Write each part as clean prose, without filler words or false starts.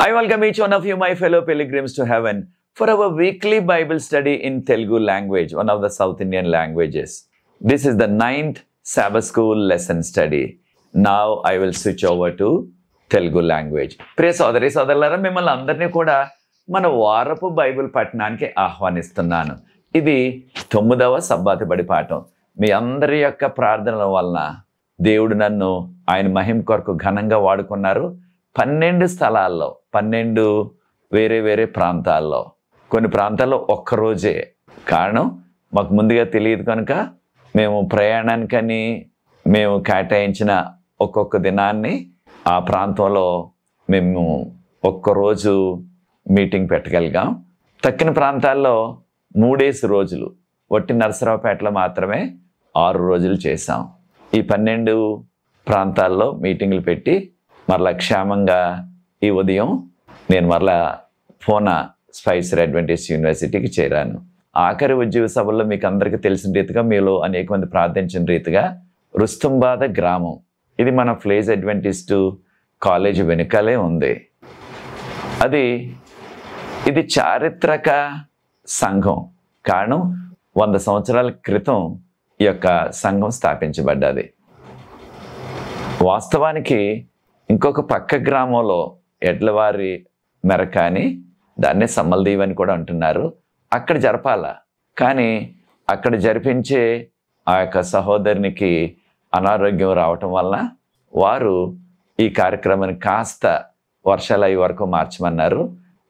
I welcome each one of you, my fellow pilgrims to heaven, for our weekly Bible study in Telugu language, one of the South Indian languages. This is the 9th Sabbath School lesson study. Now I will switch over to Telugu language. ప్రియ సోదరి సోదరులారా, మిమ్మల్ని అందరినీ కూడా మన వారపు Bible పఠనానికి ఆహ్వానిస్తున్నాను. ఇది 9వ సబ్బాతు బడి పాఠం. మీ అందరి యొక్క ప్రార్థనల వలన దేవుడు నన్ను ఆయన మహిమ కొరకు ఘనంగా వాడుకున్నారు. 12 స్థలాల్లో, 12 వేరే ప్రాంతాల్లో, కొన్ని ప్రాంతాల్లో ఒక్కరోజే. కారణం మాకు ముందుగా తెలియదు కనుక మేము ప్రయాణానికని మేము కేటాయించిన ఒక్కొక్క దినాన్ని ఆ ప్రాంతంలో మేము ఒక్కరోజు మీటింగ్ పెట్టగలిగాం. తక్కిన ప్రాంతాల్లో 3 రోజులు, వట్టి నరసరావుపేటలో మాత్రమే 6 రోజులు చేశాం. ఈ 12 ప్రాంతాల్లో మీటింగులు పెట్టి మరలా క్షేమంగా ఈ ఉదయం నేను మరలా పూనా స్పైసర్ అడ్వెంటిస్ట్ యూనివర్సిటీకి చేరాను. ఆఖరి ఉద్యోగ సభల్లో మీకు అందరికీ తెలిసిన రీతిగా, మీలో అనేక మంది ప్రార్థించిన రీతిగా రుస్తుంబాద గ్రామం, ఇది మన ఫ్లేజ్ అడ్వెంటిస్ట్ కాలేజ్ వెనుకలే ఉంది. ఇది చారిత్రక సంఘం. కారణం 100 సంవత్సరాల క్రితం ఈ యొక్క సంఘం స్థాపించబడ్డది. వాస్తవానికి ఇంకొక పక్క గ్రామంలో ఎడ్లవారి మెరక అని, దాన్నే సమ్మల్దీవ్ అని కూడా అంటున్నారు, అక్కడ జరపాల. కానీ అక్కడ జరిపించే ఆ యొక్క సహోదరునికి అనారోగ్యం రావటం వలన వారు ఈ కార్యక్రమాన్ని కాస్త వర్షాలు అయ్యే వరకు మార్చమన్నారు.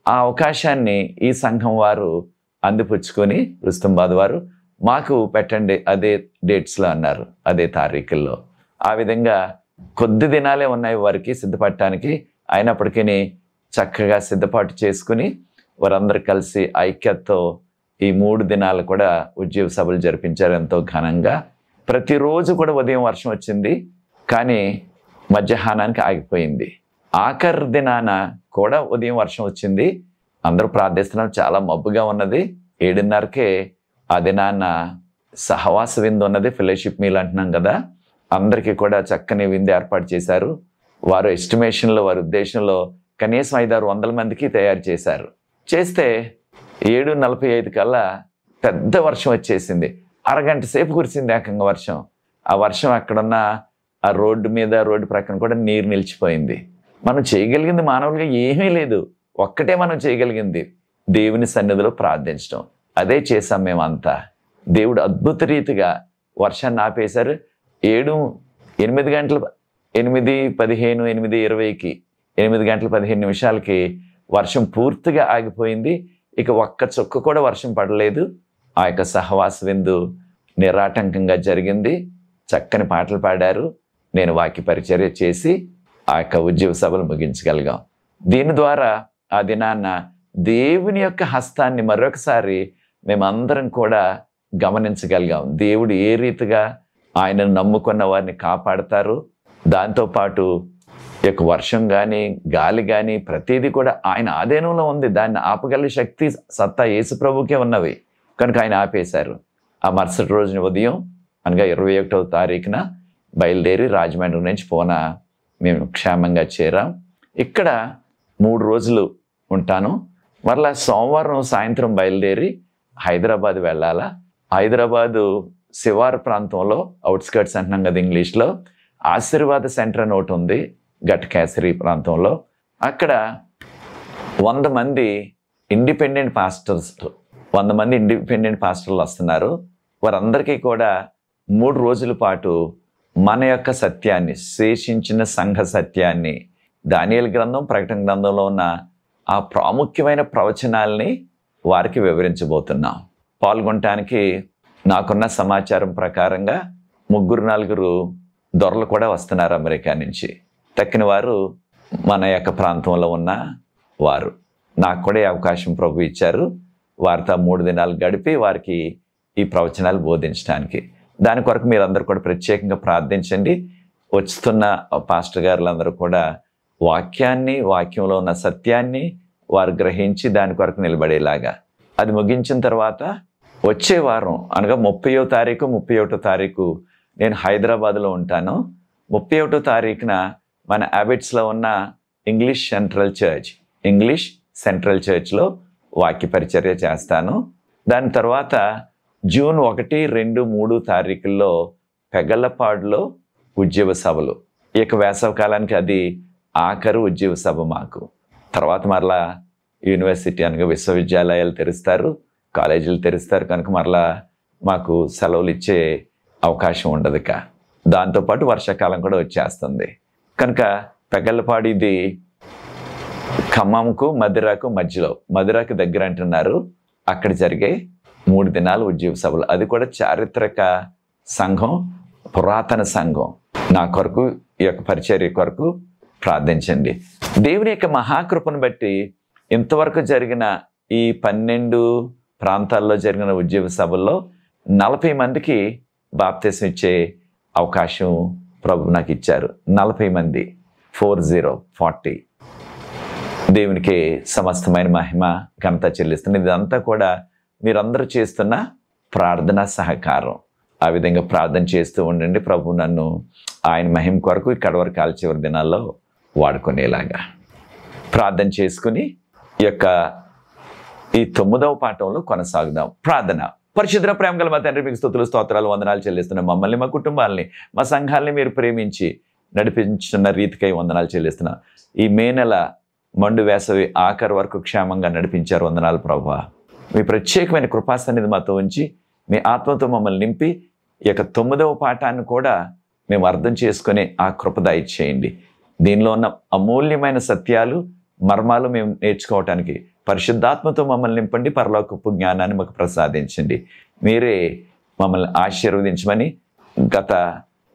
ఆ అవకాశాన్ని ఈ సంఘం వారు అందిపుచ్చుకొని రుస్తుంబాద్ వారు మాకు పెట్టండి అదే డేట్స్లో అన్నారు, అదే తారీఖుల్లో. ఆ విధంగా కొద్ది దినాలే ఉన్నాయి వారికి సిద్ధపడటానికి. అయినప్పటికీ చక్కగా సిద్ధపాటు చేసుకుని వారందరూ కలిసి ఐక్యతతో ఈ 3 దినాలు కూడా ఉద్యోగ సభలు జరిపించారు ఎంతో ఘనంగా. ప్రతిరోజు కూడా ఉదయం వర్షం వచ్చింది, కానీ మధ్యాహ్నానికి ఆగిపోయింది. ఆఖరి దినాన కూడా ఉదయం వర్షం వచ్చింది. అందరూ ప్రార్థిస్తున్నారు, చాలా మబ్బుగా ఉన్నది. 7:30కే ఆ దినాన సహవాస విందు ఉన్నది, ఫెలోషిప్ మీల్ అంటున్నాం కదా. అందరికీ కూడా చక్కని విందు ఏర్పాటు చేశారు. వారు ఎస్టిమేషన్లో, వారి ఉద్దేశంలో కనీసం 500-600 మందికి తయారు చేశారు. చేస్తే 7:45 కల్లా పెద్ద వర్షం వచ్చేసింది. అరగంట సేపు కురిసింది ఏకంగా వర్షం. ఆ వర్షం అక్కడున్న ఆ రోడ్డు మీద, రోడ్డు ప్రక్కన కూడా నీరు నిలిచిపోయింది. మనం చేయగలిగింది మానవులుగా ఏమీ లేదు. ఒక్కటే మనం చేయగలిగింది, దేవుని సన్నిధిలో ప్రార్థించడం. అదే చేశాం మేమంతా. దేవుడు అద్భుత రీతిగా వర్షాన్ని ఆపేశారు. 8 గంటల 8:15, 8:20కి 8 గంటల 15 నిమిషాలకి వర్షం పూర్తిగా ఆగిపోయింది. ఇక ఒక్క చుక్క కూడా వర్షం పడలేదు. ఆ యొక్క సహవాస విందు నిరాటంకంగా జరిగింది. చక్కని పాటలు పాడారు. నేను వాక్య పరిచర్య చేసి ఆ యొక్క ఉద్యోగ సభలు ముగించగలిగాం. దీని ద్వారా ఆ దినాన్న దేవుని యొక్క హస్తాన్ని మరొకసారి మేమందరం కూడా గమనించగలిగాం. దేవుడు ఏ రీతిగా ఆయనను నమ్ముకున్న వారిని కాపాడతారు. దాంతోపాటు ఈ యొక్క వర్షం కానీ, గాలి కానీ ప్రతిదీ కూడా ఆయన ఆధీనంలో ఉంది. దాన్ని ఆపగల శక్తి, సత్తా యేసు ప్రభుకే ఉన్నవి కనుక ఆయన ఆపేశారు. ఆ మరుసటి రోజున ఉదయం అనగా 21వ తారీఖున బయలుదేరి రాజమండ్రి నుంచి పూనా మేము క్షేమంగా చేరాం. ఇక్కడ 3 రోజులు ఉంటాను. మరలా సోమవారం సాయంత్రం బయలుదేరి హైదరాబాద్ వెళ్ళాలా. హైదరాబాదు శివారు ప్రాంతంలో, అవుట్స్కర్ట్స్ అంటున్నాం కదా ఇంగ్లీష్లో, ఆశీర్వాద సెంటర్ అని ఒకటి ఉంది ఘటకేసరి ప్రాంతంలో. అక్కడ 100 మంది ఇండిపెండెంట్ పాస్టర్లు వస్తున్నారు. వారందరికీ కూడా 3 రోజుల పాటు మన యొక్క సత్యాన్ని, శేషించిన సంఘ సత్యాన్ని, దానియేలు గ్రంథం, ప్రకటన గ్రంథంలో ఉన్న ఆ ప్రాముఖ్యమైన ప్రవచనాల్ని వారికి వివరించబోతున్నాం. పాల్గొనటానికి నాకున్న సమాచారం ప్రకారంగా 3-4 దొరలు కూడా వస్తున్నారు అమెరికా నుంచి. తక్కిన వారు మన యొక్క ప్రాంతంలో ఉన్న వారు. నాకు కూడా ఈ అవకాశం ప్రభు ఇచ్చారు. వారితో 3 దినాలు గడిపి వారికి ఈ ప్రవచనాలు బోధించడానికి. దాని కొరకు మీరందరూ కూడా ప్రత్యేకంగా ప్రార్థించండి. వస్తున్న పాస్టర్ గారులందరూ కూడా వాక్యంలో ఉన్న సత్యాన్ని వారు గ్రహించి దాని కొరకు నిలబడేలాగా. అది ముగించిన తర్వాత వచ్చే వారం అనగా 30వ తారీఖు, 31వ తారీఖు నేను హైదరాబాద్లో ఉంటాను. 31వ తారీఖున మన అబిట్స్లో ఉన్న English central church, English central చర్చ్లో వాక్య పరిచర్య చేస్తాను. దాని తర్వాత జూన్ 1, 2, 3 తారీఖుల్లో పెగల్లపాడులో ఉద్యోగ సభలు. ఈ యొక్క వేసవ కాలానికి అది ఆఖరు ఉద్యోగ సభ మాకు. తర్వాత మరలా యూనివర్సిటీ అనగా విశ్వవిద్యాలయాలు తెరుస్తారు, కాలేజీలు తెరుస్తారు కనుక మరలా మాకు సెలవులు ఇచ్చే అవకాశం ఉండదు. దాంతోపాటు వర్షాకాలం కూడా వచ్చేస్తుంది కనుక పెగల్లపాడు ఇది ఖమ్మంకు మధిరకు మధ్యలో, మధిరకు దగ్గర అంటున్నారు. అక్కడ జరిగే 3 దినాలు ఉద్యోగ సభలు. అది కూడా చారిత్రక సంఘం, పురాతన సంఘం. నా కొరకు ఈ యొక్క పరిచర్య కొరకు ప్రార్థించండి. దేవుని యొక్క మహాకృపను బట్టి ఇంతవరకు జరిగిన ఈ 12 ప్రాంతాల్లో జరిగిన ఉద్యోగ సభల్లో 40 మందికి బాప్తిసం ఇచ్చే అవకాశం ప్రభు నాకు ఇచ్చారు. 40 మంది, 40. దేవునికి సమస్తమైన మహిమ ఘనత చెల్లిస్తుంది. ఇదంతా కూడా మీరందరూ చేస్తున్న ప్రార్థన సహకారం. ఆ విధంగా ప్రార్థన చేస్తూ ఉండండి. ప్రభు నన్ను ఆయన మహిమ కొరకు ఈ కడవరి కాల చివరి దినాల్లో వాడుకునేలాగా ప్రార్థన చేసుకుని ఈ 9వ పాఠంలో కొనసాగుదాం. ప్రార్థన. పరిశుద్ధ ప్రేమ గల మా తండ్రి, మీకు స్తుతులు, స్తోత్రాలు, వందనాలు చెల్లిస్తున్నాం. మమ్మల్ని, మా కుటుంబాలని, మా సంఘాలని మీరు ప్రేమించి నడిపించున్న రీతికై వందనాలు చెల్లిస్తున్నాం. ఈ మే నెల మండు వేసవి ఆఖరి వరకు క్షేమంగా నడిపించారు. వందనాలు ప్రభువా. మీ ప్రత్యేకమైన కృపాసన్నిధి మాతో ఉంచి మీ ఆత్మతో మమ్మల్ని నింపి ఈ యొక్క 9వ పాఠాన్ని కూడా మేము అర్థం చేసుకుని ఆ కృప దయచేయండి. దీనిలో ఉన్న అమూల్యమైన సత్యాలు, మర్మాలు మేము నేర్చుకోవటానికి పరిశుద్ధాత్మతో మమ్మల్ని నింపండి. పరలోకపు జ్ఞానాన్ని మాకు ప్రసాదించండి. మీరే మమ్మల్ని ఆశీర్వదించమని గత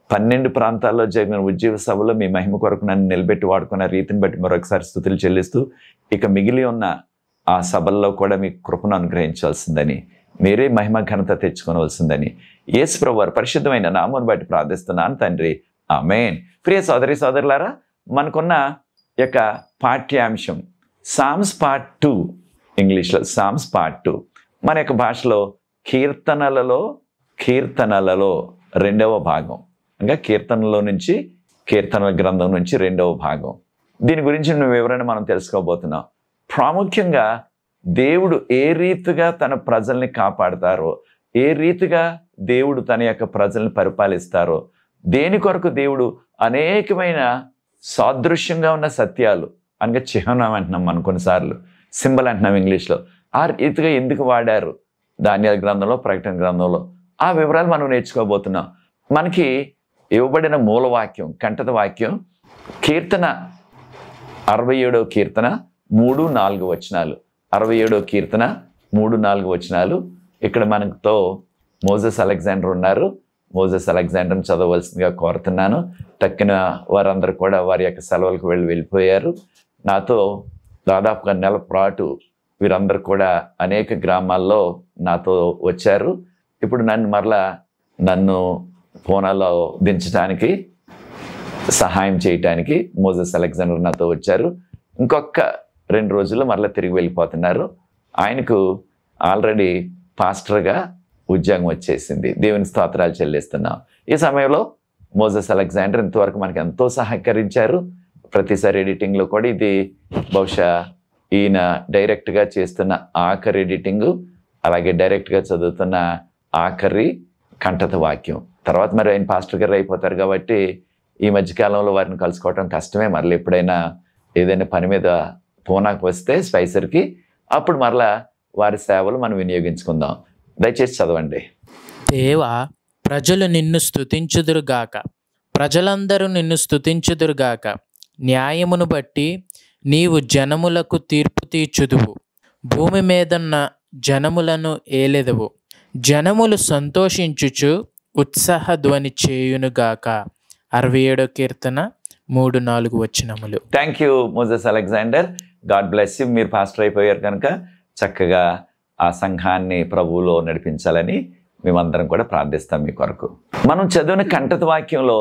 12 ప్రాంతాల్లో జరిగిన ఉద్యోగ సభలో మీ మహిమ కొరకు నన్ను నిలబెట్టి వాడుకున్న రీతిని బట్టి మరొకసారి స్తుతులు చెల్లిస్తూ ఇక మిగిలి ఉన్న ఆ సభల్లో కూడా మీ కృపను అనుగ్రహించవలసిందని, మీరే మహిమ ఘనత తెచ్చుకోవలసిందని యేసు ప్రభువు వారి పరిశుద్ధమైన నామమును బట్టి ప్రార్థిస్తున్నాను తండ్రి. ఆమేన్. ప్రియ సోదరి సోదరులారా, మనకున్న యొక్క పాఠ్యాంశం సామ్స్ పార్ట్ 2, ఇంగ్లీష్లో సామ్స్ పార్ట్ 2. మన యొక్క భాషలో కీర్తనలలో 2వ భాగం, ఇంకా కీర్తనలో నుంచి, కీర్తనల గ్రంథం నుంచి 2వ భాగం. దీని గురించి వివరణ మనం తెలుసుకోబోతున్నాం. ప్రాముఖ్యంగా దేవుడు ఏ రీతిగా తన ప్రజల్ని కాపాడతారో, ఏ రీతిగా దేవుడు తన యొక్క ప్రజల్ని పరిపాలిస్తారో, దేని కొరకు దేవుడు అనేకమైన సాదృశ్యంగా ఉన్న సత్యాలు, అనగా చిహ్నం అంటున్నాం మనం కొన్నిసార్లు, సింబల్ అంటున్నాం ఇంగ్లీష్లో, ఆ రీతిగా ఎందుకు వాడారు దానియేలు గ్రంథంలో, ప్రకటన గ్రంథంలో, ఆ వివరాలు మనం నేర్చుకోబోతున్నాం. మనకి ఇవ్వబడిన మూలవాక్యం, కంఠత వాక్యం కీర్తన 67వ కీర్తన 3-4 వచనాలు. 67వ కీర్తన 3-4 వచనాలు. ఇక్కడ మనతో మోజెస్ అలెగ్జాండర్ ఉన్నారు. మోజెస్ అలెగ్జాండర్ని చదవలసిందిగా కోరుతున్నాను. తక్కిన వారందరూ కూడా వారి యొక్క సెలవులకు వెళ్ళిపోయారు. నాతో దాదాపుగా నెల పాటు వీరందరూ కూడా అనేక గ్రామాల్లో నాతో వచ్చారు. ఇప్పుడు నన్ను పూనాలో దించడానికి, సహాయం చేయటానికి మోజెస్ అలెగ్జాండర్ నాతో వచ్చారు. ఇంకొక 2 రోజుల్లో మరలా తిరిగి వెళ్ళిపోతున్నారు. ఆయనకు ఆల్రెడీ పాస్టర్గా ఉద్యోగం వచ్చేసింది. దేవుని స్తోత్రాలు చెల్లిస్తున్నాం. ఈ సమయంలో మోజెస్ అలెగ్జాండర్ ఇంతవరకు మనకు ఎంతో సహకరించారు. ప్రతిసారి ఎడిటింగ్లో కూడా ఇది బహుశా ఈయన డైరెక్ట్గా చేస్తున్న ఆఖరి ఎడిటింగు, అలాగే డైరెక్ట్గా చదువుతున్న ఆఖరి కంఠత వాక్యం. తర్వాత మరి ఆయన పాస్టర్ గారు అయిపోతారు కాబట్టి ఈ మధ్యకాలంలో వారిని కలుసుకోవటం కష్టమే. మరలా ఎప్పుడైనా ఏదైనా పని మీద పూనాకు వస్తే స్పైసర్కి, అప్పుడు మరలా వారి సేవలు మనం వినియోగించుకుందాం. దయచేసి చదవండి. దేవా, ప్రజలు నిన్ను స్తుతించుదురుగాక, ప్రజలందరూ నిన్ను స్తుతించుదురుగాక. న్యాయమును బట్టి నీవు జనములకు తీర్పు తీర్చుదువు, భూమి మీదన్న జనములను ఏలెదవు. జనములు సంతోషించుచు ఉత్సాహ ధ్వని చేయునుగాక. 67వ కీర్తన 3-4 వచనములు. Thank you Moses Alexander. God bless you. మీరు పాస్టర్ అయిపోయారు కనుక చక్కగా ఆ సంఘాన్ని ప్రభువులో నడిపించాలని మేమందరం కూడా ప్రార్థిస్తాం మీ కొరకు. మనం చదివిన కంఠత వాక్యంలో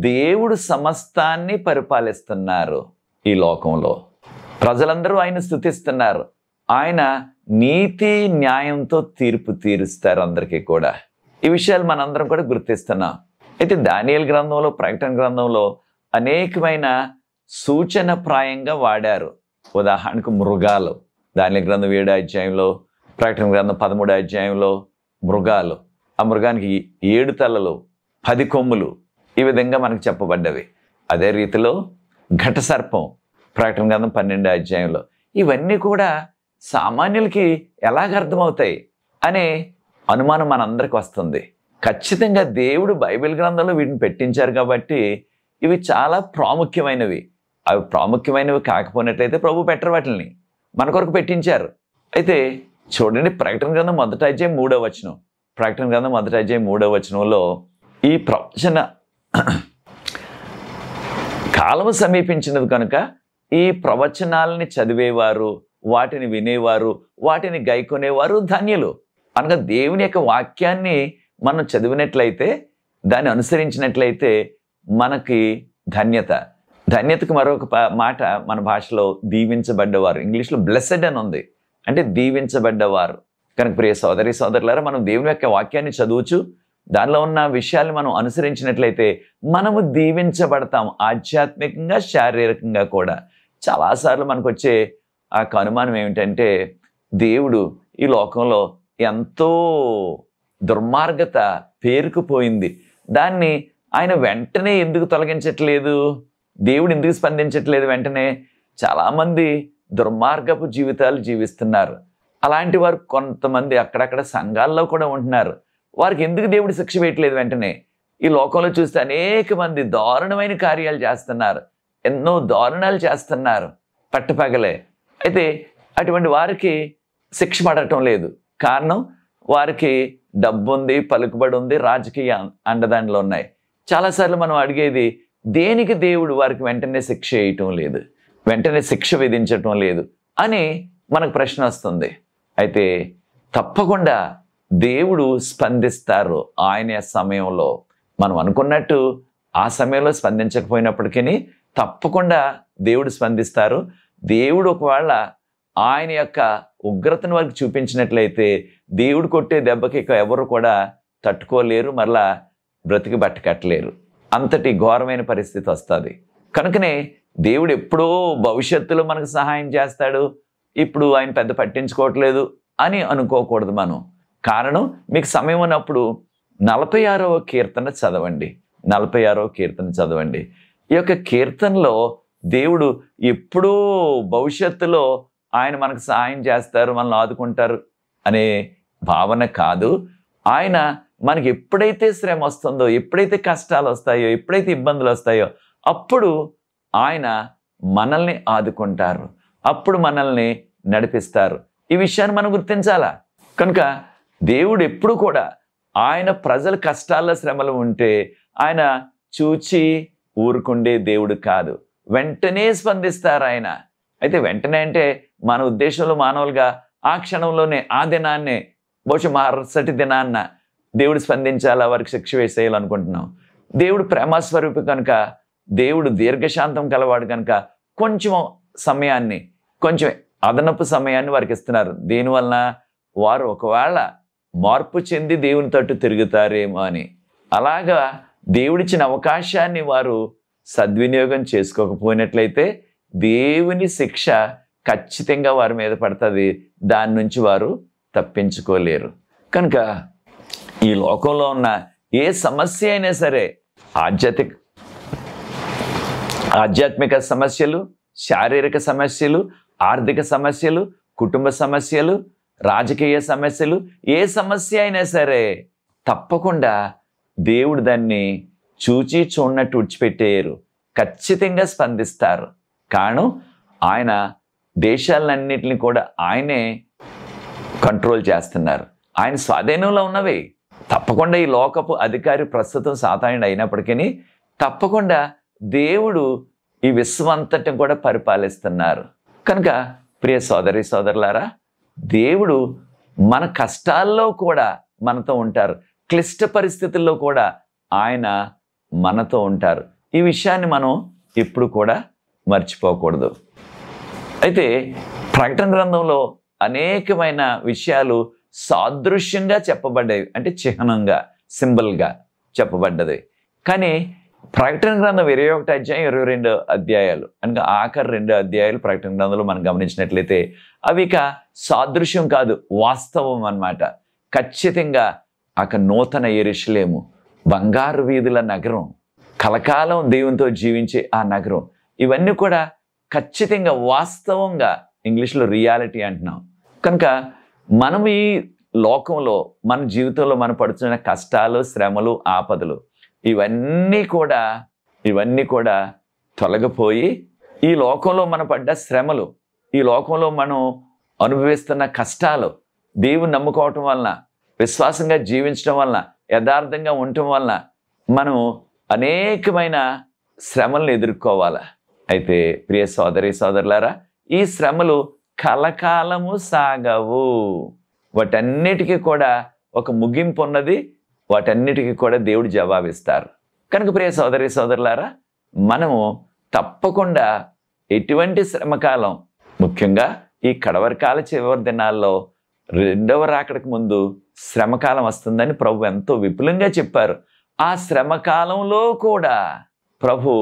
దేవుడు సమస్తాన్ని పరిపాలిస్తున్నారు. ఈ లోకంలో ప్రజలందరూ ఆయన స్తుతిస్తున్నారు. ఆయన నీతి న్యాయంతో తీర్పు తీరుస్తారు అందరికీ కూడా. ఈ విషయాలు మనందరం కూడా గుర్తిస్తున్నాం. అయితే దానియేలు గ్రంథంలో, ప్రకటన గ్రంథంలో అనేకమైన సూచన ప్రాయంగా వాడారు. ఉదాహరణకు మృగాలు, దానియేలు గ్రంథం 7వ అధ్యాయంలో, ప్రకటన గ్రంథం 13వ అధ్యాయంలో మృగాలు, ఆ మృగానికి 7 తలలు 10 కొమ్ములు, ఈ విధంగా మనకు చెప్పబడ్డవి. అదే రీతిలో ఘట సర్పం, ప్రకటన గ్రంథం 12వ అధ్యాయంలో. ఇవన్నీ కూడా సామాన్యులకి ఎలాగ అర్థమవుతాయి అనే అనుమానం మనందరికి వస్తుంది. ఖచ్చితంగా దేవుడు బైబిల్ గ్రంథంలో వీటిని పెట్టించారు కాబట్టి ఇవి చాలా ప్రాముఖ్యమైనవి. అవి ప్రాముఖ్యమైనవి కాకపోయినట్లయితే ప్రభు పెట్టరు, వాటిని మన కొరకు పెట్టించారు. అయితే చూడండి, ప్రకటన గ్రంథం 1వ అధ్యాయం 3వ వచనం, ప్రకటన గ్రంథం 1వ అధ్యాయం 3వ వచనంలో ఈ ప్రవచన కాలము సమీపించినది కనుక ఈ ప్రవచనాలని చదివేవారు, వాటిని వినేవారు, వాటిని గైకొనేవారు ధన్యులు. అనగా దేవుని యొక్క వాక్యాన్ని మనం చదివినట్లయితే, దాన్ని అనుసరించినట్లయితే మనకి ధన్యత. ధన్యతకు మరొక మాట మన భాషలో దీవించబడ్డవారు, ఇంగ్లీష్లో బ్లెస్సెడ్ అని ఉంది, అంటే దీవించబడ్డవారు. కనుక ప్రియ సోదరి సోదరులారా, మనం దేవుని యొక్క వాక్యాన్ని చదువుచు దానిలో ఉన్న విషయాల్ని మనం అనుసరించినట్లయితే మనము దీవించబడతాం, ఆధ్యాత్మికంగా శారీరకంగా కూడా. చాలాసార్లు మనకు వచ్చే ఆ అనుమానం ఏమిటంటే, దేవుడు ఈ లోకంలో ఎంతో దుర్మార్గత పేరుకుపోయింది, దాన్ని ఆయన వెంటనే ఎందుకు తొలగించట్లేదు, దేవుడు ఎందుకు స్పందించట్లేదు వెంటనే? చాలామంది దుర్మార్గపు జీవితాలు జీవిస్తున్నారు. అలాంటి వారు కొంతమంది అక్కడక్కడ సంఘాల్లో కూడా ఉంటున్నారు. వారికి ఎందుకు దేవుడు శిక్ష వేయట్లేదు వెంటనే? ఈ లోకంలో చూస్తే అనేక మంది దారుణమైన కార్యాలు చేస్తున్నారు, ఎన్నో దారుణాలు చేస్తున్నారు పట్టపగలే. అయితే అటువంటి వారికి శిక్ష పడటం లేదు. కారణం, వారికి డబ్బు ఉంది, పలుకుబడి ఉంది, రాజకీయ అండదండలు ఉన్నాయి. చాలాసార్లు మనం అడిగేది, దేనికి దేవుడు వారికి వెంటనే శిక్ష వేయటం లేదు, వెంటనే శిక్ష విధించటం లేదు అని మనకు ప్రశ్న వస్తుంది. అయితే తప్పకుండా దేవుడు స్పందిస్తారు ఆయన సమయంలో. మనం అనుకున్నట్టు ఆ సమయంలో స్పందించకపోయినప్పటికీ తప్పకుండా దేవుడు స్పందిస్తారు. దేవుడు ఒకవేళ ఆయన యొక్క ఉగ్రతను వారికి చూపించినట్లయితే దేవుడు కొట్టే దెబ్బకి ఎవరు కూడా తట్టుకోలేరు, మరలా బ్రతికి బట్టకట్టలేరు. అంతటి ఘోరమైన పరిస్థితి వస్తుంది. కనుకనే దేవుడు ఎప్పుడో భవిష్యత్తులో మనకు సహాయం చేస్తాడు, ఇప్పుడు ఆయన పెద్ద పట్టించుకోవట్లేదు అని అనుకోకూడదు మనం. కారణం, మీకు సమయం ఉన్నప్పుడు 46వ కీర్తన చదవండి, 46వ కీర్తన చదవండి. ఈ యొక్క కీర్తనలో దేవుడు ఎప్పుడో భవిష్యత్తులో ఆయన మనకు సహాయం చేస్తారు, మనల్ని ఆదుకుంటారు అనే భావన కాదు. ఆయన మనకి ఎప్పుడైతే శ్రమ వస్తుందో, ఎప్పుడైతే కష్టాలు వస్తాయో, ఎప్పుడైతే ఇబ్బందులు వస్తాయో అప్పుడు ఆయన మనల్ని ఆదుకుంటారు, అప్పుడు మనల్ని నడిపిస్తారు. ఈ విషయాన్ని మనం గుర్తించాలా. కనుక దేవుడు ఎప్పుడు కూడా ఆయన ప్రజల కష్టాల్లో శ్రమలు ఉంటే ఆయన చూచి ఊరుకుండే దేవుడు కాదు, వెంటనే స్పందిస్తారు ఆయన. అయితే వెంటనే అంటే మన ఉద్దేశంలో మానవులుగా ఆ క్షణంలోనే, ఆ దినాన్నే, బహుశా మరుసటి దినాన్న దేవుడు స్పందించాలా, వారికి శిక్ష వేసేయాలనుకుంటున్నాం. దేవుడు ప్రేమస్వరూపి కనుక, దేవుడు దీర్ఘశాంతం కలవాడు కనుక కొంచెం సమయాన్ని, కొంచెం అదనపు సమయాన్ని వారికి ఇస్తున్నారు. దీనివలన వారు ఒకవేళ మార్పు చెంది దేవుని తట్టు తిరుగుతారేమో అని. అలాగా దేవుడిచ్చిన అవకాశాన్ని వారు సద్వినియోగం చేసుకోకపోయినట్లయితే దేవుని శిక్ష ఖచ్చితంగా వారి మీద పడుతుంది, దాని నుంచి వారు తప్పించుకోలేరు. కనుక ఈ లోకంలో ఉన్న ఏ సమస్య అయినా సరే, ఆధ్యాత్మిక సమస్యలు, శారీరక సమస్యలు, ఆర్థిక సమస్యలు, కుటుంబ సమస్యలు, రాజకీయ సమస్యలు, ఏ సమస్య అయినా సరే తప్పకుండా దేవుడు దాన్ని చూచి చూడనట్టు విడిచిపెట్టేయరు, ఖచ్చితంగా స్పందిస్తారు. కారణం, ఆయన దేశాలన్నింటినీ కూడా ఆయనే కంట్రోల్ చేస్తున్నారు, ఆయన స్వాధీనంలో ఉన్నవి. తప్పకుండా ఈ లోకపు అధికారి ప్రస్తుతం సాతానుడు అయినప్పటికీ తప్పకుండా దేవుడు ఈ విశ్వమంతటిని కూడా పరిపాలిస్తున్నారు. కనుక ప్రియ సోదరి సోదరులారా, దేవుడు మన కష్టాల్లో కూడా మనతో ఉంటారు, క్లిష్ట పరిస్థితుల్లో కూడా ఆయన మనతో ఉంటారు. ఈ విషయాన్ని మనం ఎప్పుడు కూడా మర్చిపోకూడదు. అయితే ప్రకటన గ్రంథంలో అనేకమైన విషయాలు సాదృశ్యంగా చెప్పబడ్డాయి, అంటే చిహ్నంగా, సింబల్గా చెప్పబడ్డది. కానీ ప్రకటన గ్రంథం 21 అధ్యాయం 22 అధ్యాయాలు అనగా ఆఖరి 2 అధ్యాయాలు ప్రకటన గ్రంథంలో మనం గమనించినట్లయితే అవి ఇక సాదృశ్యం కాదు, వాస్తవం అన్నమాట. ఖచ్చితంగా అక నూతన యెరూషలేము, బంగారు వీధుల నగరం, కలకాలం దేవునితో జీవించే ఆ నగరం, ఇవన్నీ కూడా ఖచ్చితంగా వాస్తవంగా ఇంగ్లీష్లో రియాలిటీ అంటున్నాం. కనుక మనం ఈ లోకంలో మన జీవితంలో మనం పడుతున్న కష్టాలు, శ్రమలు, ఆపదలు ఇవన్నీ కూడా తొలగిపోయి ఈ లోకంలో మనం పడ్డ శ్రమలు, ఈ లోకంలో మనం అనుభవిస్తున్న కష్టాలు, దేవుని నమ్ముకోవటం వలన, విశ్వాసంగా జీవించడం వలన, యథార్థంగా ఉండటం వలన మనం అనేకమైన శ్రమలను ఎదుర్కోవాలి. అయితే ప్రియ సోదరి సోదరులారా, ఈ శ్రమలు కలకాలము సాగవు. వాటన్నిటికీ కూడా ఒక ముగింపు ఉన్నది. వాటన్నిటికీ కూడా దేవుడు జవాబిస్తారు. కనుక ప్రియ సోదరి సోదరులారా, మనము తప్పకుండా ఎటువంటి శ్రమకాలం, ముఖ్యంగా ఈ కడవరికాల చివరి దినాల్లో రెండవ రాకడకు ముందు శ్రమకాలం వస్తుందని ప్రభు ఎంతో విపులంగా చెప్పారు. ఆ శ్రమకాలంలో కూడా ప్రభు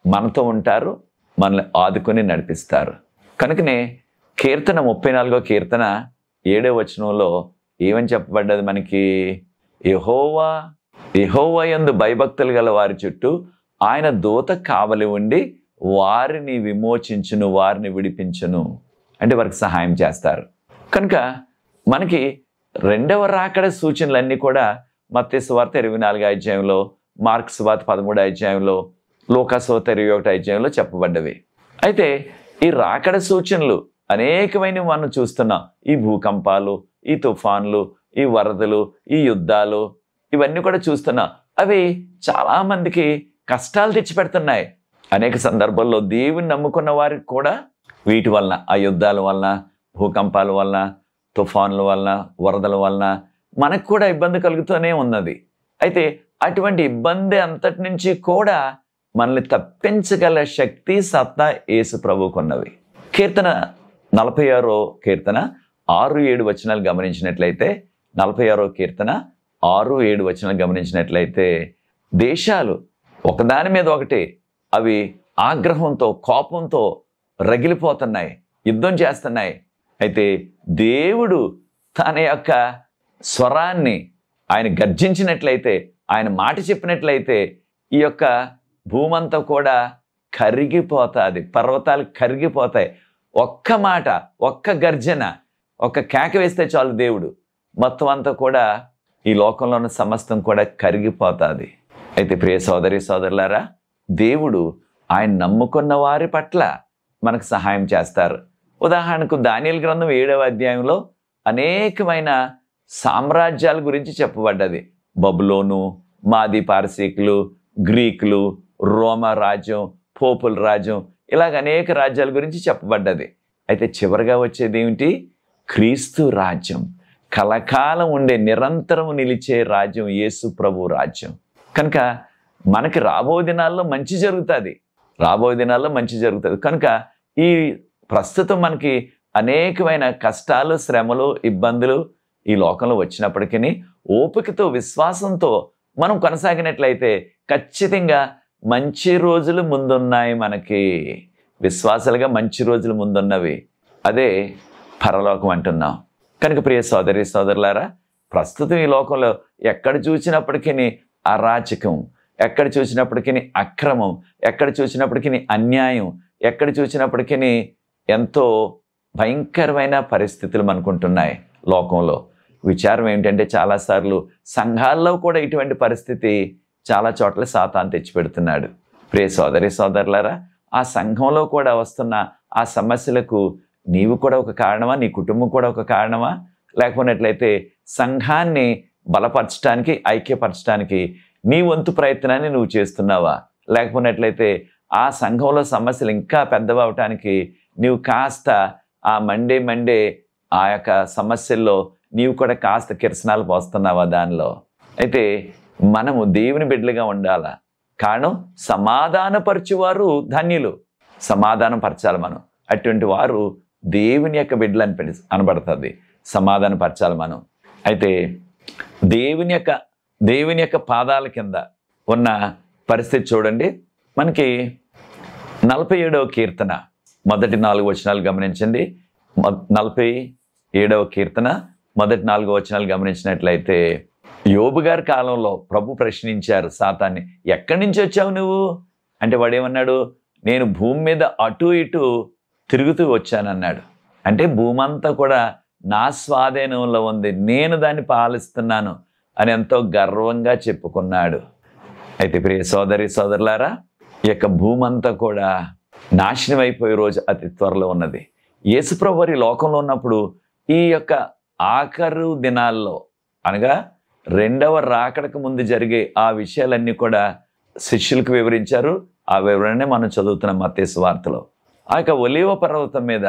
మనతో ఉంటారు, మనల్ని ఆదుకొని నడిపిస్తారు. కనుకనే కీర్తన 34వ కీర్తన 7వ వచనంలో ఏమని చెప్పబడ్డది మనకి? యెహోవా యందు భయభక్తులు గల వారి చుట్టూ ఆయన దూత కావలి ఉండి వారిని విమోచించును, వారిని విడిపించును, అంటే వారికి సహాయం చేస్తారు. కనుక మనకి రెండవ రాకడ సూచనలన్నీ కూడా మత్తయి సువార్త 24వ అధ్యాయంలో, మార్కు సువార్త 13వ అధ్యాయంలో, లూకా సువార్త 21వ అధ్యాయంలో చెప్పబడ్డవి. అయితే ఈ రాకడ సూచనలు అనేకమైనవి మనం చూస్తున్నాం. ఈ భూకంపాలు, ఈ తుఫాన్లు, ఈ వరదలు, ఈ యుద్ధాలు, ఇవన్నీ కూడా చూస్తున్నాం. అవి చాలామందికి కష్టాలు తెచ్చిపెడుతున్నాయి. అనేక సందర్భాల్లో దేవుని నమ్ముకున్న వారికి కూడా వీటి వలన, ఆ యుద్ధాల వలన, భూకంపాల వలన, తుఫాన్ల వలన, వరదల వలన మనకు కూడా ఇబ్బంది కలుగుతూనే ఉన్నది. అయితే అటువంటి ఇబ్బంది అంతటి నుంచి కూడా మనల్ని తప్పించగల శక్తి, సత్తా యేసు ప్రభువుకున్నవి. కీర్తన 46వ కీర్తన 6-7 వచనాలు గమనించినట్లయితే, 46వ కీర్తన 6-7 వచనాలు గమనించినట్లయితే, దేశాలు ఒకదాని మీద ఒకటి అవి ఆగ్రహంతో, కోపంతో రగిలిపోతున్నాయి, యుద్ధం చేస్తున్నాయి. అయితే దేవుడు తన యొక్క స్వరాన్ని ఆయన గర్జించినట్లయితే, ఆయన మాట చెప్పినట్లయితే ఈ యొక్క భూమంతా కూడా కరిగిపోతుంది, పర్వతాలు కరిగిపోతాయి. ఒక్క మాట, ఒక్క గర్జన, ఒక్క కేక వేస్తే చాలు దేవుడు మొత్తం అంతా కూడా ఈ లోకంలో ఉన్న సమస్తం కూడా కరిగిపోతుంది. అయితే ప్రియ సోదరి సోదరులారా, దేవుడు ఆయన నమ్ముకున్న వారి పట్ల మనకు సహాయం చేస్తారు. ఉదాహరణకు దానియేలు గ్రంథం 7వ అధ్యాయంలో అనేకమైన సామ్రాజ్యాల గురించి చెప్పబడ్డది. బబులోను, మాది పారసీకులు, గ్రీకులు, రోమా రాజ్యం, పోపుల రాజ్యం, ఇలాగ అనేక రాజ్యాల గురించి చెప్పబడ్డది. అయితే చివరిగా వచ్చేది ఏమిటి? క్రీస్తు రాజ్యం, కలకాలం ఉండే, నిరంతరం నిలిచే రాజ్యం, యేసు ప్రభు రాజ్యం. కనుక మనకి రాబోయే దినాల్లో మంచి జరుగుతుంది, కనుక ఈ ప్రస్తుతం మనకి అనేకమైన కష్టాలు, శ్రమలు, ఇబ్బందులు ఈ లోకంలో వచ్చినప్పటికీ ఓపికతో, విశ్వాసంతో మనం కొనసాగినట్లయితే ఖచ్చితంగా మంచి రోజులు ముందున్నాయి. మనకి విశ్వాసాలుగా మంచి రోజులు ముందున్నవి, అదే పరలోకం అంటున్నాం. కనుక ప్రియ సోదరి సోదరులారా, ప్రస్తుతం ఈ లోకంలో ఎక్కడ చూసినప్పటికీ అరాచకం, ఎక్కడ చూసినప్పటికీ అక్రమం, ఎక్కడ చూసినప్పటికీ అన్యాయం, ఎక్కడ చూసినప్పటికీ ఎంతో భయంకరమైన పరిస్థితులు మనకుంటున్నాయి లోకంలో. విచారం ఏంటంటే చాలాసార్లు సంఘాల్లో కూడా ఇటువంటి పరిస్థితి చాలా చోట్ల సాతాను తెచ్చిపెడుతున్నాడు. ప్రియ సోదరి సోదరులారా, ఆ సంఘంలో కూడా వస్తున్న ఆ సమస్యలకు నీవు కూడా ఒక కారణమా, నీ కుటుంబం కూడా ఒక కారణమా? లేకపోయినట్లయితే సంఘాన్ని బలపరచడానికి, ఐక్యపరచడానికి నీ వంతు ప్రయత్నాన్ని నువ్వు చేస్తున్నావా? లేకపోయినట్లయితే ఆ సంఘంలో సమస్యలు ఇంకా పెద్దవటానికి నీవు కాస్త ఆ మండే ఆ యొక్క సమస్యల్లో నీవు కూడా కాస్త కిరసనాలు పోస్తున్నావా దానిలో? అయితే మనము దేవుని బిడ్డలుగా ఉండాలా. కారణం, సమాధానపరచువారు ధన్యులు. సమాధానం పరచాలి మనం. అటువంటి వారు దేవుని యొక్క బిడ్డలు అనబడుతుంది. సమాధాన పరచాలి మనం. అయితే దేవుని యొక్క పాదాల కింద ఉన్న పరిస్థితి చూడండి. మనకి 47వ కీర్తన మొదటి 4 వచనాలు గమనించండి. 47వ కీర్తన మొదటి 4 వచనాలు గమనించినట్లయితే, యోబు గారి కాలంలో ప్రభు ప్రశ్నించారు సాతాన్ని, ఎక్కడి నుంచి వచ్చావు నువ్వు అంటే వాడేమన్నాడు, నేను భూమి మీద అటు ఇటు తిరుగుతూ వచ్చానన్నాడు. అంటే భూమి అంతా కూడా నా స్వాధీనంలో ఉంది, నేను దాన్ని పాలిస్తున్నాను అని ఎంతో గర్వంగా చెప్పుకున్నాడు. అయితే ప్రియ సోదరి సోదరులారా, ఈ యొక్క భూమి అంతా కూడా నాశనం అయిపోయే రోజు అతి త్వరలో ఉన్నది. యేసుప్రభు వారి లోకంలో ఉన్నప్పుడు ఈ యొక్క ఆఖరు దినాల్లో అనగా రెండవ రాకడకు ముందు జరిగే ఆ విషయాలన్నీ కూడా శిష్యులకు వివరించారు. ఆ వివరణనే మనం చదువుతున్నాం మత్తయి సువార్తలో. ఆ యొక్క ఒలీవ పర్వతం మీద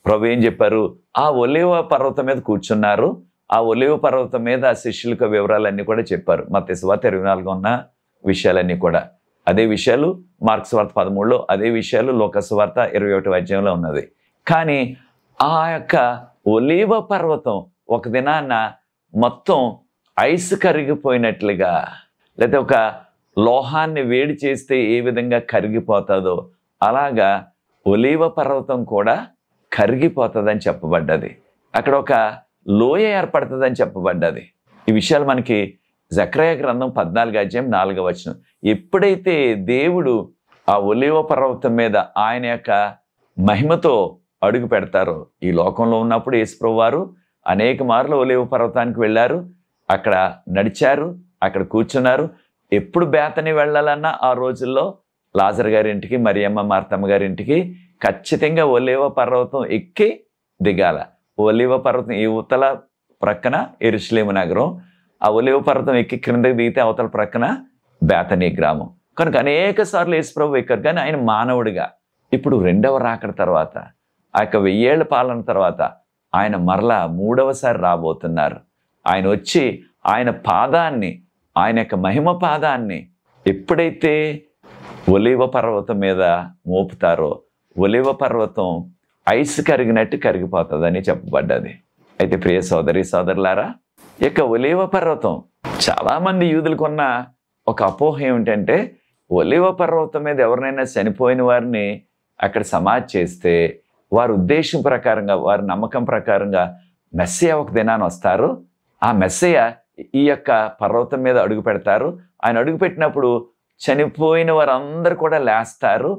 ప్రభు ఏం చెప్పారు, ఆ ఒలీవ పర్వతం మీద కూర్చున్నారు. ఆ ఒలీవ పర్వతం మీద ఆ శిష్యులకు వివరాలన్నీ కూడా చెప్పారు. మత్తయి సువార్త 24 ఉన్న విషయాలన్నీ కూడా అదే విషయాలు మార్కు సువార్త 13లో, అదే విషయాలు లూకా సువార్త 21వ అధ్యాయంలో ఉన్నది. కానీ ఆ యొక్క ఒలీవ పర్వతం ఒక దినాన మొత్తం ఐస్ కరిగిపోయినట్లుగా, లేదా ఒక లోహాన్ని వేడి చేస్తే ఏ విధంగా కరిగిపోతుందో అలాగా ఒలీవ పర్వతం కూడా కరిగిపోతుందని చెప్పబడ్డది. అక్కడ ఒక లోయ ఏర్పడుతుందని చెప్పబడ్డది. ఈ విషయాలు మనకి జకర్యా గ్రంథం 14వ అధ్యాయం 4వ వచనం. ఎప్పుడైతే దేవుడు ఆ ఒలీవ పర్వతం మీద ఆయన యొక్క మహిమతో అడుగు పెడతారో, ఈ లోకంలో ఉన్నప్పుడు యేసుప్రభు వారు అనేక మార్లు ఒలీవ పర్వతానికి వెళ్ళారు, అక్కడ నడిచారు, అక్కడ కూర్చున్నారు. ఎప్పుడు బేతని వెళ్ళాలన్నా ఆ రోజుల్లో లాజర్ గారింటికి, మరియమ్మ మార్తమ్మ గారింటికి ఖచ్చితంగా ఒలీవ పర్వతం ఎక్కి దిగాల. ఒలీవ పర్వతం ఈ ఉత్తల ప్రక్కన యెరూషలేము నగరం, ఆ ఒలీవ పర్వతం ఎక్కి క్రిందకి దిగితే అవతల ప్రక్కన బేతనీ గ్రామం. కనుక అనేక సార్లు యేసుప్రభు ఎక్కారు. కానీ ఆయన మానవుడిగా ఇప్పుడు రెండవ రాకడ తర్వాత, ఆ యొక్క 1000 ఏళ్ల పాలన తర్వాత ఆయన మరలా 3వసారి రాబోతున్నారు. ఆయన వచ్చి ఆయన పాదాన్ని, ఆయన యొక్క మహిమ పాదాన్ని ఎప్పుడైతే ఒలీవ పర్వతం మీద మోపుతారో, ఒలీవ పర్వతం ఐస్ కరిగినట్టు కరిగిపోతుందని చెప్పబడ్డది. అయితే ప్రియ సోదరి సోదరులారా, ఈ యొక్క ఒలీవ పర్వతం చాలామంది యూదులకున్న ఒక అపోహ ఏమిటంటే, ఒలీవ పర్వతం మీద ఎవరినైనా చనిపోయిన వారిని అక్కడ సమాధి చేస్తే వారి ఉద్దేశం ప్రకారంగా, వారి నమ్మకం ప్రకారంగా మెస్సియా ఒక దినాన్ని వస్తారు. ఆ మెస్సియా ఈ యొక్క పర్వతం మీద అడుగు పెడతారు. ఆయన అడుగు పెట్టినప్పుడు చనిపోయిన వారందరూ కూడా లేస్తారు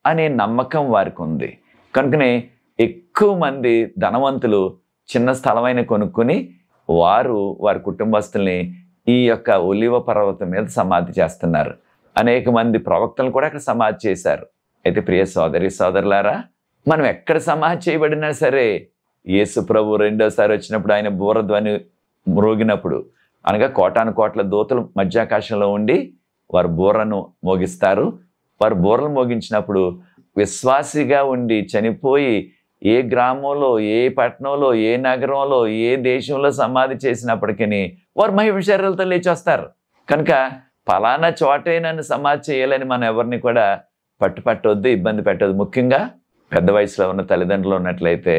అనే నమ్మకం వారికి ఉంది. కనుకనే ఎక్కువ మంది ధనవంతులు చిన్న స్థలమైన కొనుక్కొని వారి కుటుంబస్తుల్ని ఈ యొక్క ఒలీవ పర్వతం మీద సమాధి చేస్తున్నారు. అనేక మంది ప్రవక్తలు కూడా అక్కడ సమాధి చేశారు. అయితే ప్రియ సోదరి సోదరులారా, మనం ఎక్కడ సమాధి చేయబడినా సరే, యేసు ప్రభు రెండోసారి వచ్చినప్పుడు ఆయన బూరధ్వని మ్రోగినప్పుడు, అనగా కోటాను కోట్ల దూతలు మధ్యాకాశంలో ఉండి వారు బూరను మోగిస్తారు. వారు బూరలు మోగించినప్పుడు విశ్వాసిగా ఉండి చనిపోయి ఏ గ్రామంలో, ఏ పట్టణంలో, ఏ నగరంలో, ఏ దేశంలో సమాధి చేసినప్పటికీ వారు మహిమ శరీరాలతో లేచి వస్తారు. కనుక ఫలానా చోటే నన్ను సమాధి చేయాలని మనం ఎవరిని కూడా పట్టువద్దు, ఇబ్బంది పెట్టవద్దు. ముఖ్యంగా పెద్ద వయసులో ఉన్న తల్లిదండ్రులు ఉన్నట్లయితే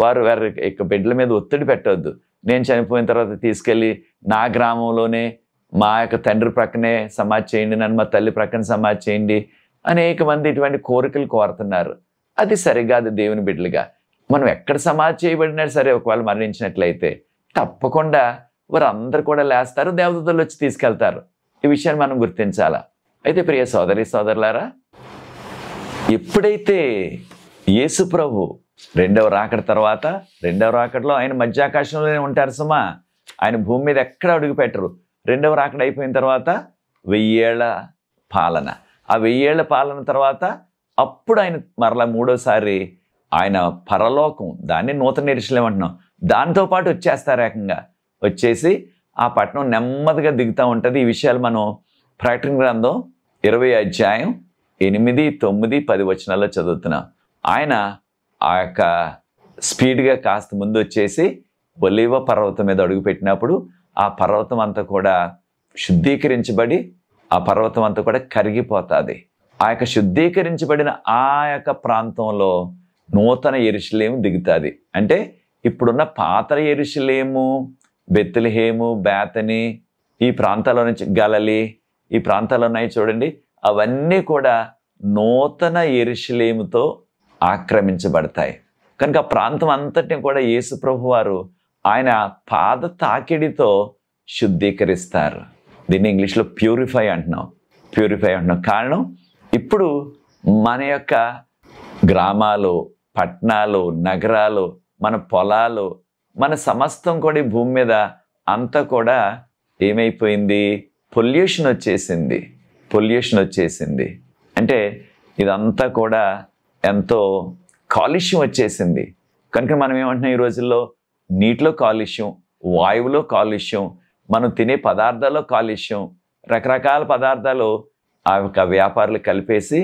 వారి యొక్క బిడ్డల మీద ఒత్తిడి పెట్టవద్దు. నేను చనిపోయిన తర్వాత తీసుకెళ్ళి నా గ్రామంలోనే మా యొక్క తండ్రి ప్రక్కనే సమాధి చేయండి, నన్ను మా తల్లి ప్రక్కన సమాధి చేయండి. అనేక మంది ఇటువంటి కోరికలు కోరుతున్నారు. అది సరికాదు. దేవుని బిడ్డలుగా మనం ఎక్కడ సమాధి చేయబడినా సరే, ఒకవేళ మరణించినట్లయితే తప్పకుండా వారు అందరు కూడా లేస్తారు, దేవదూతలు వచ్చి తీసుకెళ్తారు. ఈ విషయాన్ని మనం గుర్తించాలా. అయితే ప్రియ సోదరి సోదరులారా, ఎప్పుడైతే యేసు ప్రభు రెండవ రాకడ తర్వాత, రెండవ రాకడలో ఆయన మధ్యాకాశంలోనే ఉంటారు సుమా, ఆయన భూమి మీద ఎక్కడ అడుగు పెట్టరు. రెండవ రాకడ అయిపోయిన తర్వాత 1000 ఏళ్ల పాలన, ఆ 1000 ఏళ్ల పాలన తర్వాత అప్పుడు ఆయన మరలా 3వసారి ఆయన పరలోకం, దాన్ని నూతన యెరూషలేము అంటున్నాం, దాంతోపాటు వచ్చేస్తారు. ఏకంగా వచ్చేసి ఆ పట్టణం నెమ్మదిగా దిగుతూ ఉంటుంది. ఈ విషయాలు మనం ప్రకటన గ్రంథం 20వ అధ్యాయం 8, 9, 10 వచనాల్లో చదువుతున్నాం. ఆయన ఆ యొక్క స్పీడ్గా కాస్త ముందు వచ్చేసి ఒలీవ పర్వతం మీద అడుగుపెట్టినప్పుడు ఆ పర్వతం అంతా కూడా శుద్ధీకరించబడి ఆ పర్వతం అంతా కూడా కరిగిపోతుంది. ఆ యొక్క శుద్ధీకరించబడిన ఆ యొక్క ప్రాంతంలో నూతన యెరూషలేము దిగుతుంది. అంటే ఇప్పుడున్న పాత యెరూషలేము, బెత్లెహేము, బేతని, ఈ ప్రాంతాల్లో నుంచి గలిలీ, ఈ ప్రాంతాలు ఉన్నాయి చూడండి, అవన్నీ కూడా నూతన యెరూషలేముతో ఆక్రమించబడతాయి. కనుక ఆ ప్రాంతం అంతటిని కూడా యేసు ప్రభు వారు ఆయన పాద తాకిడితో శుద్ధీకరిస్తారు. దీన్ని ఇంగ్లీష్లో ప్యూరిఫై అంటున్నాం. కారణం ఇప్పుడు మన యొక్క గ్రామాలు, పట్టణాలు, నగరాలు, మన పొలాలు, మన సమస్తం కూడా ఈ భూమి మీద అంతా కూడా ఏమైపోయింది? పొల్యూషన్ వచ్చేసింది. అంటే ఇదంతా కూడా ఎంతో కాలుష్యం వచ్చేసింది. కనుక మనం ఏమంటున్నాం, ఈ రోజుల్లో నీటిలో కాలుష్యం, వాయువులో కాలుష్యం, మనం తినే పదార్థాల్లో కాలుష్యం, రకరకాల పదార్థాలు ఆ యొక్క వ్యాపారులు కలిపేసి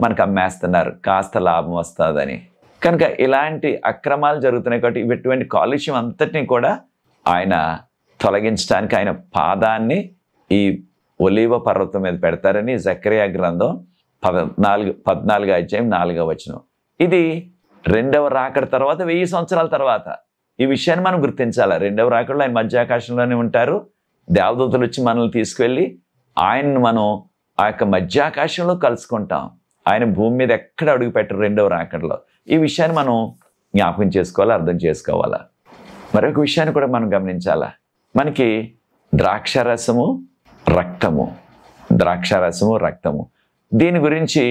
మనకు అమ్మేస్తున్నారు కాస్త లాభం వస్తుందని. కనుక ఇలాంటి అక్రమాలు జరుగుతున్నాయి కాబట్టి ఇటువంటి కాలుష్యం అంతటినీ కూడా ఆయన తొలగించడానికి ఆయన పాదాన్ని ఈ ఒలీవ పర్వతం మీద పెడతారని జకరియా గ్రంథం 14వ అధ్యాయం 4వ వచనం. ఇది రెండవ రాకడ తర్వాత 1000 సంవత్సరాల తర్వాత ఈ విషయాన్ని మనం గుర్తించాలి. రెండవ రాకడలో ఆయన మధ్యాకాశంలోనే ఉంటారు. దేవదూతలు వచ్చి మనల్ని తీసుకెళ్ళి ఆయన్ని మనం ఆ యొక్క మధ్యాకాశంలో కలుసుకుంటాం. ఆయన భూమి మీద ఎక్కడ అడుగు పెట్టరు రెండవ రాకడలో. ఈ విషయాన్ని మనం జ్ఞాపకం చేసుకోవాలా, అర్థం చేసుకోవాలా. మరొక విషయాన్ని కూడా మనం గమనించాలా. మనకి ద్రాక్షారసము, రక్తము దీని గురించి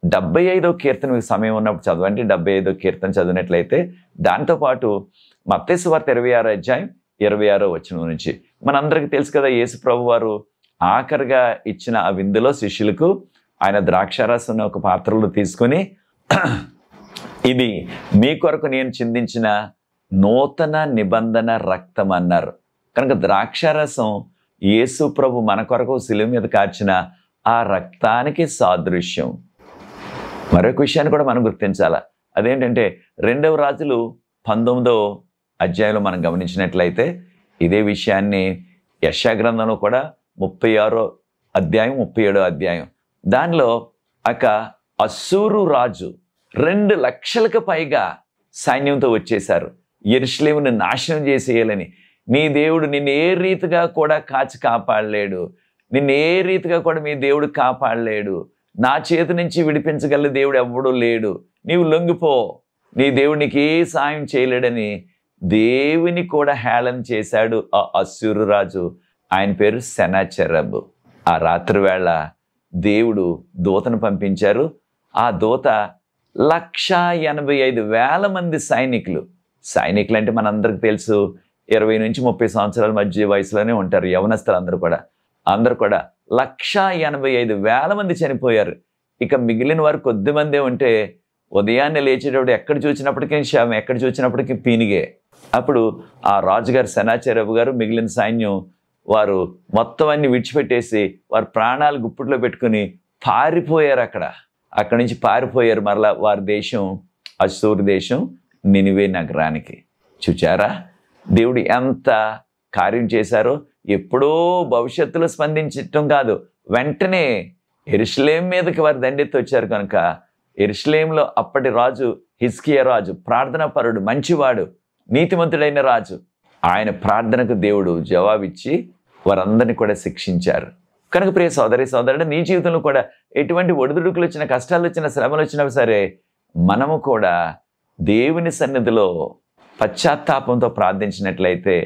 75వ కీర్తన సమయం ఉన్నప్పుడు చదవండి. 75వ కీర్తన చదివినట్లయితే దాంతోపాటు మత్తయి సువార్త 26వ అధ్యాయం 26వ వచనం నుంచి మనందరికీ తెలుసు కదా, యేసు ప్రభు వారు ఆఖరిగా ఇచ్చిన ఆ విందులో శిష్యులకు ఆయన ద్రాక్షారసం ఒక పాత్రలో తీసుకొని ఇది మీ కొరకు నేను చిందించిన నూతన నిబంధన రక్తం అన్నారు. కనుక ద్రాక్షారసం యేసు ప్రభు మన కొరకు శిలువ మీద కార్చిన ఆ రక్తానికి సాదృశ్యం. మరొక విషయాన్ని కూడా మనం గుర్తించాలా. అదేంటంటే 2వ రాజులు 19వ అధ్యాయంలో మనం గమనించినట్లయితే ఇదే విషయాన్ని యెషయా గ్రంథంలో కూడా 36వ అధ్యాయం 37వ అధ్యాయం దానిలో ఒక అస్సూరు రాజు 2 లక్షలకు పైగా సైన్యంతో వచ్చేశారు యెరూషలేమును నాశనం చేసేయాలని. నీ దేవుడు నిన్ను ఏ రీతిగా కూడా కాచి కాపాడలేడు, నిన్ను ఏ రీతిగా కూడా మీ దేవుడు కాపాడలేడు, నా చేతి నుంచి విడిపించగల దేవుడు ఎవ్వడూ లేడు, నీవు లొంగిపో, నీ దేవుడు నీకు ఏ సాయం చేయలేడని దేవుని కూడా హేళన చేశాడు ఆ అస్సూరు రాజు. ఆయన పేరు సెనాచెరబు. ఆ రాత్రి వేళ దేవుడు దూతను పంపించారు. ఆ దూత 185,000 మంది సైనికులు అంటే మనందరికి తెలుసు 20 నుంచి 30 సంవత్సరాల మధ్య వయసులోనే ఉంటారు యవనస్తులు అందరూ కూడా 185,000 మంది చనిపోయారు. ఇక మిగిలిన వారు కొద్ది మందే ఉంటే ఉదయాన్నే లేచేటప్పుడు ఎక్కడ చూసినప్పటికీ శవం, ఎక్కడ చూసినప్పటికీ పీనిగే. అప్పుడు ఆ రాజుగారు సెనాచెరబు గారు మిగిలిన సైన్యం వారు మొత్తం అన్ని విడిచిపెట్టేసి వారి ప్రాణాలు గుప్పిట్లో పెట్టుకుని పారిపోయారు. అక్కడి నుంచి పారిపోయారు మరలా వారి దేశం అష్షూరు దేశం నినివే నగరానికి. చూచారా దేవుడు ఎంత కార్యం చేశారో. ఎప్పుడో భవిష్యత్తులో స్పందించటం కాదు, వెంటనే యెరూషలేము మీదకి వారు దండెత్తి వచ్చారు. కనుక యెరూషలేములో అప్పటి రాజు హిజ్కియా రాజు ప్రార్థనాపరుడు, మంచివాడు, నీతిమంతుడైన రాజు. ఆయన ప్రార్థనకు దేవుడు జవాబిచ్చి వారందరినీ కూడా శిక్షించారు. కనుక ప్రియ సోదరుడు, నీ జీవితంలో కూడా ఎటువంటి ఒడిదుడుకులు వచ్చిన, కష్టాలు వచ్చిన, శ్రమలు వచ్చినా సరే మనము కూడా దేవుని సన్నిధిలో పశ్చాత్తాపంతో ప్రార్థించినట్లయితే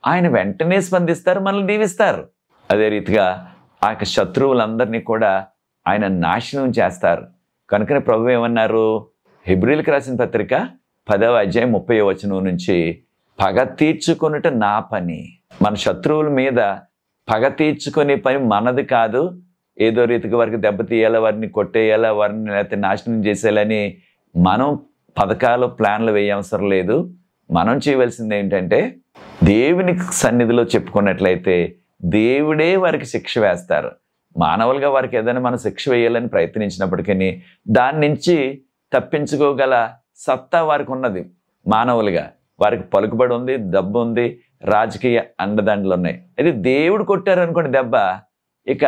ఆయన వెంటనే స్పందిస్తారు, మనల్ని దీవిస్తారు. అదే రీతిగా ఆ యొక్క శత్రువులందరినీ కూడా ఆయన నాశనం చేస్తారు. కనుకనే ప్రభు ఏమన్నారు? హెబ్రీయులకు రాసిన పత్రిక 10వ అధ్యాయం 30వ వచనం నుంచి పగ తీర్చుకొనుట నా పని. మన శత్రువుల మీద పగ తీర్చుకునే పని మనది కాదు. ఏదో రీతిగా వారికి దెబ్బతీయాలా, వారిని కొట్టేయాలా, వారిని లేకపోతే నాశనం చేసేయాలని మనం పథకాలు, ప్లాన్లు వేయవసరం లేదు. మనం చేయవలసింది ఏంటంటే దేవుని సన్నిధిలో చెప్పుకున్నట్లయితే దేవుడే వారికి శిక్ష వేస్తారు. మానవులుగా వారికి ఏదైనా మనం శిక్ష వేయాలని ప్రయత్నించినప్పటికీ దాని నుంచి తప్పించుకోగల సత్తా వారికి ఉన్నది. మానవులుగా వారికి పలుకుబడి ఉంది, డబ్బు ఉంది, రాజకీయ అండదండలు ఉన్నాయి. అయితే దేవుడు కొట్టారనుకోండి దెబ్బ, ఇక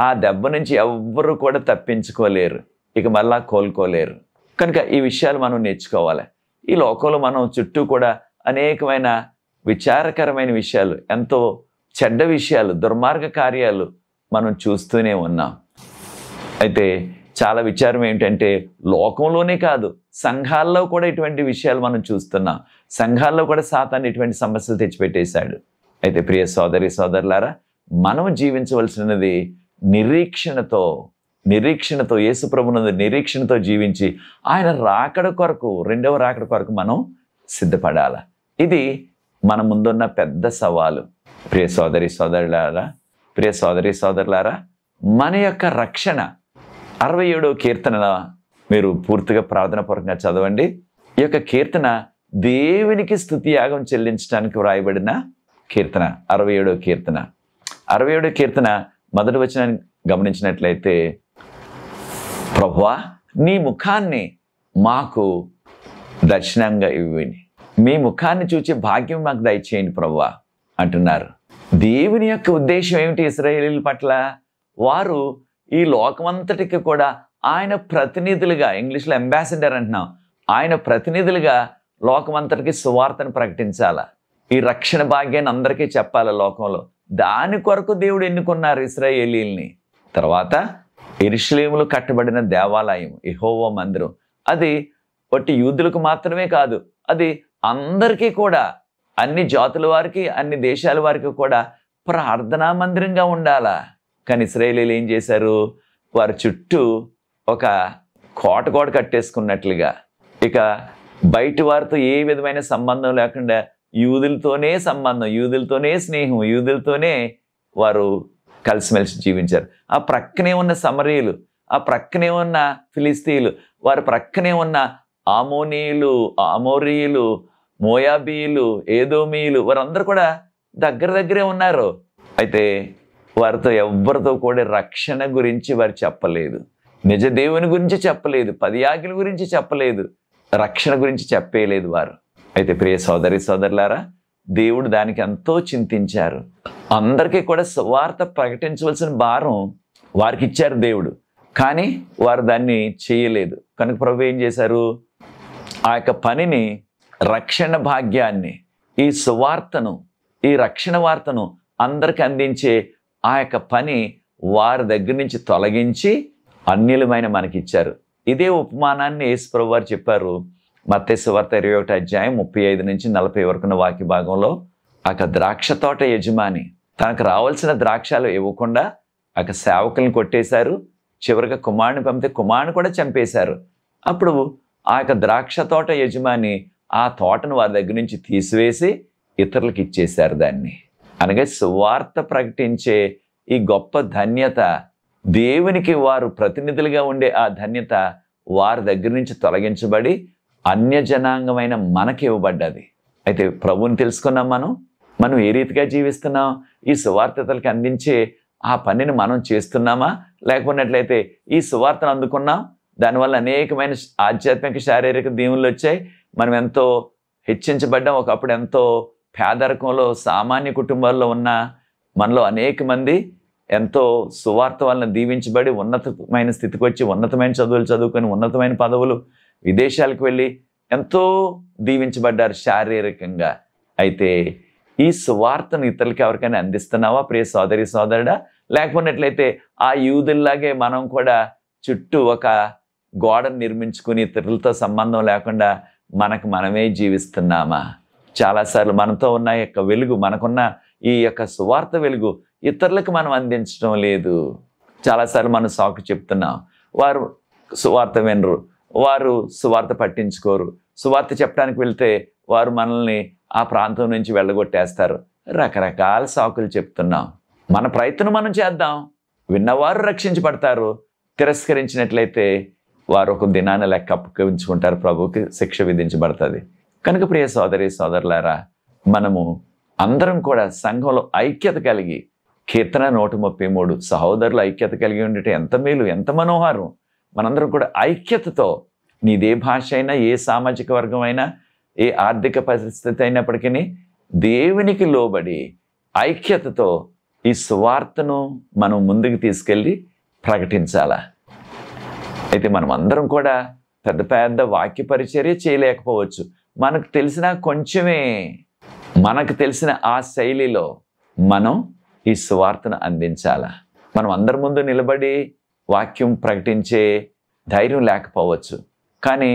ఆ దెబ్బ నుంచి ఎవ్వరూ కూడా తప్పించుకోలేరు, ఇక మళ్ళా కోలుకోలేరు. కనుక ఈ విషయాలు మనం నేర్చుకోవాలి. ఈ లోకంలో మనం చుట్టూ కూడా అనేకమైన విచారకరమైన విషయాలు, ఎంతో చెడ్డ విషయాలు, దుర్మార్గ కార్యాలు మనం చూస్తూనే ఉన్నాం. అయితే చాలా విచారం ఏంటంటే లోకంలోనే కాదు, సంఘాల్లో కూడా ఇటువంటి విషయాలు మనం చూస్తున్నాం. సంఘాల్లో కూడా సాతాను ఇటువంటి సమస్యలు తెచ్చిపెట్టేశాడు. అయితే ప్రియ సోదరి సోదరులారా, మనం జీవించవలసినది నిరీక్షణతో యేసు ప్రభువునందు నిరీక్షణతో జీవించి ఆయన రాకడ కొరకు, రెండవ రాకడ కొరకు మనం సిద్ధపడాలి. ఇది మన ముందున్న పెద్ద సవాలు. ప్రియ సోదరి సోదరులారా, మన యొక్క రక్షణ 67వ కీర్తన మీరు పూర్తిగా ప్రార్థనాపూర్వకంగా చదవండి. ఈ యొక్క కీర్తన దేవునికి స్తుతి యాగం చెల్లించడానికి వ్రాయబడిన కీర్తన. 67వ కీర్తన. 67వ కీర్తన మొదటి వచనాన్ని గమనించినట్లయితే, ప్రభువా నీ ముఖాన్ని మాకు దర్శనంగా ఇవ్వండి, మీ ముఖాన్ని చూచే భాగ్యం మాకు దయచేయండి ప్రభువా అంటున్నారు. దేవుని యొక్క ఉద్దేశం ఏమిటి ఇశ్రాయేలీయుల పట్ల? వారు ఈ లోకమంతటికి కూడా ఆయన ప్రతినిధులుగా, ఇంగ్లీష్లో అంబాసిడర్ అంటున్నాం, ఆయన ప్రతినిధులుగా లోకమంతటికి సువార్తను ప్రకటించాల. ఈ రక్షణ భాగ్యాన్ని అందరికీ చెప్పాలి లోకంలో. దాని కొరకు దేవుడు ఎన్నుకున్నారు ఇశ్రాయేలీయుల్ని. తర్వాత యెరూషలేములో కట్టబడిన దేవాలయం, యెహోవా మందిరం, అది ఒట్టి యూదులకు మాత్రమే కాదు, అది అందరికీ కూడా, అన్ని జాతుల వారికి, అన్ని దేశాల వారికి కూడా ప్రార్థనా మందిరంగా ఉండాలా. కానీ ఇశ్రాయేలీయులు ఏం చేశారు? వారి చుట్టూ ఒక కోట కట్టేసుకున్నట్లుగా, ఇక బయట వారితో ఏ విధమైన సంబంధం లేకుండా యూదులతోనే సంబంధం, యూదులతోనే స్నేహం, యూదులతోనే వారు కలిసిమెలిసి జీవించారు. ఆ ప్రక్కనే ఉన్న సమరీయులు, ఆ ప్రక్కనే ఉన్న ఫిలిస్తీయులు, వారి ప్రక్కనే ఉన్న ఆమోనీయులు, ఆమోరీయులు, మోయాబీయులు, ఏదోమీయులు, వారందరూ కూడా దగ్గరే ఉన్నారు. అయితే వారితో ఎవరితో కూడా రక్షణ గురించి వారు చెప్పలేదు, నిజ దేవుని గురించి చెప్పలేదు, 10 ఆజ్ఞల గురించి చెప్పలేదు, రక్షణ గురించి చెప్పేయలేదు వారు. అయితే ప్రియ సోదరి సోదరులారా, దేవుడు దానికి ఎంతో చింతించారు. అందరికీ కూడా సువార్త ప్రకటించవలసిన భారం వారికి ఇచ్చారు దేవుడు, కానీ వారు దాన్ని చేయలేదు. కనుక ప్రభు ఏం చేశారు? ఆ యొక్క పనిని, రక్షణ భాగ్యాన్ని, ఈ సువార్తను, ఈ రక్షణ వార్తను అందరికి అందించే ఆ యొక్క పని వారి దగ్గర నుంచి తొలగించి అన్యులమైన మనకిచ్చారు. ఇదే ఉపమానాన్ని యేసు ప్రభు వారు చెప్పారు. మత్తయి సువార్త 21వ అధ్యాయం 35 నుంచి 40 వరకున్న వాక్య భాగంలో, ఆ ద్రాక్ష తోట యజమాని తనకు రావాల్సిన ద్రాక్షాలు ఇవ్వకుండా ఆ సేవకులను కొట్టేశారు. చివరిగా కుమారుని పంపితే కుమారుని కూడా చంపేశారు. అప్పుడు ఆ ద్రాక్ష తోట యజమాని ఆ తోటను వారి దగ్గర నుంచి తీసివేసి ఇతరులకు ఇచ్చేశారు దాన్ని. అనగా సువార్త ప్రకటించే ఈ గొప్ప ధన్యత, దేవునికి వారు ప్రతినిధులుగా ఉండే ఆ ధన్యత వారి దగ్గర నుంచి తొలగించబడి అన్యజనాంగమైన మనకి ఇవ్వబడ్డది. అయితే ప్రభువుని తెలుసుకున్నాం, మనం ఏ రీతిగా జీవిస్తున్నాం? ఈ సువార్తతలకు అందించే ఆ పనిని మనం చేస్తున్నామా? లేకపోయినట్లయితే ఈ సువార్తను అందుకున్నాం, దానివల్ల అనేకమైన ఆధ్యాత్మిక శారీరక దీవులు వచ్చాయి, మనం ఎంతో హెచ్చించబడ్డాం. ఒకప్పుడు ఎంతో పేదరికంలో, సామాన్య కుటుంబాల్లో ఉన్న మనలో అనేక మంది ఎంతో సువార్త వలన దీవించబడి ఉన్నతమైన స్థితికి వచ్చి, ఉన్నతమైన చదువులు చదువుకొని, ఉన్నతమైన పదవులు, విదేశాలకు వెళ్ళి ఎంతో దీవించబడ్డారు శారీరకంగా. అయితే ఈ సువార్తను ఇతరులకి ఎవరికైనా అందిస్తున్నావా ప్రియ సోదరి సోదరుడా? లేకపోయినట్లయితే ఆ యూదుల్లాగే మనం కూడా చుట్టూ ఒక గోడను నిర్మించుకుని ఇతరులతో సంబంధం లేకుండా మనకు మనమే జీవిస్తున్నామా? చాలాసార్లు మనతో ఉన్న యొక్క వెలుగు, మనకున్న ఈ యొక్క సువార్త వెలుగు ఇతరులకు మనం అందించడం లేదు. చాలాసార్లు మనం సాకు చెప్తున్నాం, వారు సువార్త వినరు, వారు సువార్త పట్టించుకోరు, సువార్త చెప్పడానికి వెళ్తే వారు మనల్ని ఆ ప్రాంతం నుంచి వెళ్ళగొట్టేస్తారు. రకరకాల సాకులు చెప్తున్నాం. మన ప్రయత్నం మనం చేద్దాం, విన్నవారు రక్షించబడతారు, తిరస్కరించినట్లయితే వారు ఒక దినాన్ని లెక్క అప్పగించుకుంటారు, ప్రభువుకి శిక్ష విధించబడుతుంది. కనుక ప్రియ సోదరి సోదరులారా, మనము అందరం కూడా సంఘంలో ఐక్యత కలిగి, కీర్తన 133 సహోదరులు ఐక్యత కలిగి ఉండటం ఎంత మేలు, ఎంత మనోహారం. మనందరం కూడా ఐక్యతతో, నీదే భాష అయినా, ఏ సామాజిక వర్గం అయినా, ఏ ఆర్థిక పరిస్థితి అయినప్పటికీ దేవునికి లోబడి ఐక్యతతో ఈ సువార్తను మనం ముందుకు తీసుకెళ్ళి ప్రకటించాలా. అయితే మనం అందరం కూడా పెద్ద పెద్ద వాక్య పరిచర్య చేయలేకపోవచ్చు. మనకు తెలిసిన కొంచెమే, మనకు తెలిసిన ఆ శైలిలో మనం ఈ సువార్తను అందించాలా. మనం అందరి ముందు నిలబడి వాక్యం ప్రకటించే ధైర్యం లేకపోవచ్చు. కానీ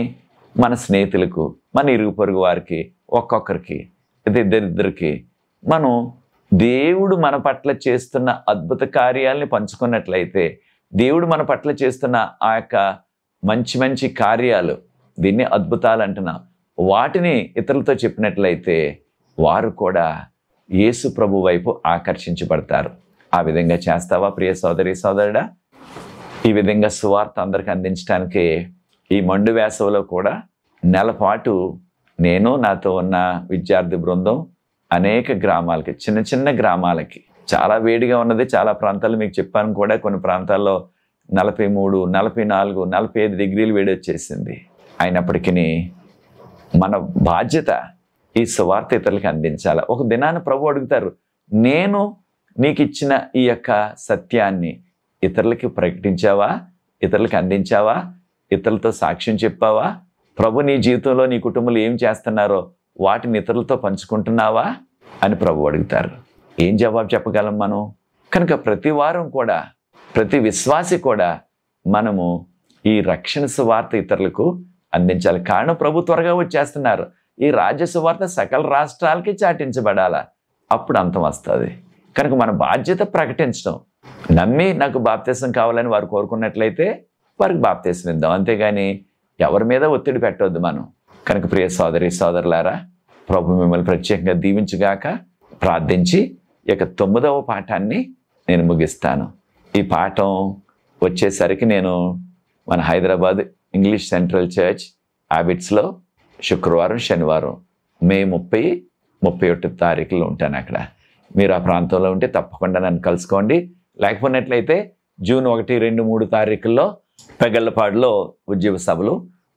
మన స్నేహితులకు, మన ఇరుగు పొరుగు వారికి, ఒక్కొక్కరికి, ఇద్దరిద్దరికి మనం దేవుడు మన పట్ల చేస్తున్న అద్భుత కార్యాలని పంచుకున్నట్లయితే, దేవుడు మన పట్ల చేస్తున్న ఆ యొక్క మంచి మంచి కార్యాలు, దీన్ని అద్భుతాలు అంటున్నాం, వాటిని ఇతరులతో చెప్పినట్లయితే వారు కూడా యేసు ప్రభు వైపు ఆకర్షించబడతారు. ఆ విధంగా చేస్తావా ప్రియ సోదరి సోదరుడా? ఈ విధంగా సువార్త అందరికి అందించడానికి ఈ మండు వేసవిలో కూడా నెలపాటు నేను, నాతో ఉన్న విద్యార్థి బృందం అనేక గ్రామాలకి, చిన్న చిన్న గ్రామాలకి, చాలా వేడిగా ఉన్నది చాలా ప్రాంతాల్లో మీకు చెప్పాను కూడా, కొన్ని ప్రాంతాల్లో 43, 44, 45 డిగ్రీలు వేడి వచ్చేసింది. అయినప్పటికీ మన బాధ్యత ఈ సువార్త ఇతరులకి అందించాలి. ఒక దినాన ప్రభు అడుగుతారు, నేను నీకు ఇచ్చిన ఈ యొక్క సత్యాన్ని ఇతరులకి ప్రకటించావా, ఇతరులకి అందించావా, ఇతరులతో సాక్ష్యం చెప్పావా, ప్రభు నీ జీవితంలో నీ కుటుంబంలో ఏం చేస్తున్నారో వాటిని ఇతరులతో పంచుకుంటున్నావా అని ప్రభు అడుగుతారు. ఏం జవాబు చెప్పగలం మనం? కనుక ప్రతి వారం కూడా, ప్రతి విశ్వాసి కూడా మనము ఈ రక్షణ సువార్త ఇతరులకు అందించాలి. కారణం ప్రభు త్వరగా వచ్చేస్తున్నారు. ఈ రాజ్య సువార్త సకల రాష్ట్రాలకి చాటించబడాలా, అప్పుడు అంతం వస్తుంది. కనుక మన బాధ్యత ప్రకటించడం. నమ్మి నాకు బాప్తీసం కావాలని వారు కోరుకున్నట్లయితే వారికి బాప్తీసం ఇద్దాం, అంతేగాని ఎవరి మీద ఒత్తిడి పెట్టవద్దు మనం. కనుక ప్రియ సోదరి సోదరులారా, ప్రభు మిమ్మల్ని ప్రత్యేకంగా దీవించుగాక. ప్రార్థించి ఇక 9వ పాఠాన్ని నేను ముగిస్తాను. ఈ పాఠం వచ్చేసరికి నేను మన హైదరాబాద్ ఇంగ్లీష్ సెంట్రల్ చర్చ్ హ్యాబిట్స్లో శుక్రవారం, శనివారం మే 30, 31 తారీఖులో ఉంటాను అక్కడ. మీరు ఆ ప్రాంతంలో ఉంటే తప్పకుండా నన్ను కలుసుకోండి. లేకపోయినట్లయితే జూన్ 1, 2, 3 తారీఖుల్లో పెగళ్ళపాడులో ఉద్యోగ సభలు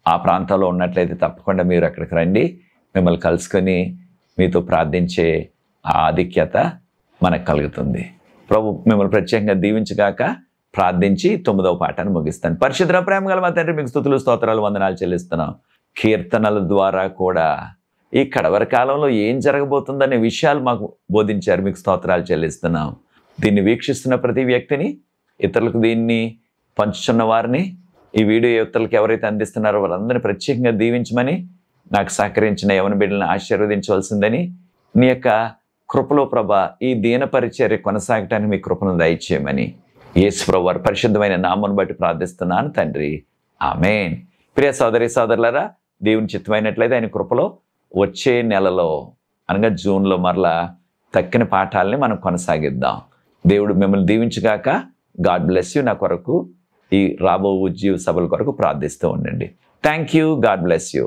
ఆ ప్రాంతంలో ఉన్నట్లయితే తప్పకుండా మీరు అక్కడికి రండి. మిమ్మల్ని కలుసుకొని మీతో ప్రార్థించే ఆ ఆధిక్యత మనకు కలుగుతుంది. ప్రభు మిమ్మల్ని ప్రత్యేకంగా దీవించగాక. ప్రార్థించి 9వ పాఠాన్ని ముగిస్తాను. పరిశుద్ధ ప్రేమ గల మా తండ్రి, మీకు స్తుతులు, స్తోత్రాలు, వందనాలు చెల్లిస్తున్నాం. కీర్తనల ద్వారా కూడా ఈ కడవరి కాలంలో ఏం జరగబోతుందనే విషయాలు మాకు బోధించారు. మీకు స్తోత్రాలు చెల్లిస్తున్నాం. దీన్ని వీక్షిస్తున్న ప్రతి వ్యక్తిని, ఇతరులకు దీన్ని పంచుతున్న వారిని, ఈ వీడియో ఇతరులకు ఎవరైతే అందిస్తున్నారో వారందరినీ ప్రత్యేకంగా దీవించమని, నాకు సహకరించిన యవన బిడ్డలను ఆశీర్వదించవలసిందని, నీ యొక్క కృపలో ప్రభా ఈ దీన పరిచర్య కొనసాగటానికి మీ కృపను దయచేయమని యేసు ప్రభు వారి పరిశుద్ధమైన నామమును బట్టి ప్రార్థిస్తున్నాను తండ్రి, ఆమేన్. ప్రియ సోదరి సోదరులారా, దేవుని చిత్తమైనట్లయితే ఆయన కృపలో వచ్చే నెలలో అనగా జూన్లో మరలా తక్కిన పాఠాలని మనం కొనసాగిద్దాం. దేవుడు మిమ్మల్ని దీవించుగాక. God bless you. నా కొరకు ఈ రాబో ఉజ్జీవ సభల కొరకు ప్రార్థిస్తూ ఉండండి. Thank you. God bless you.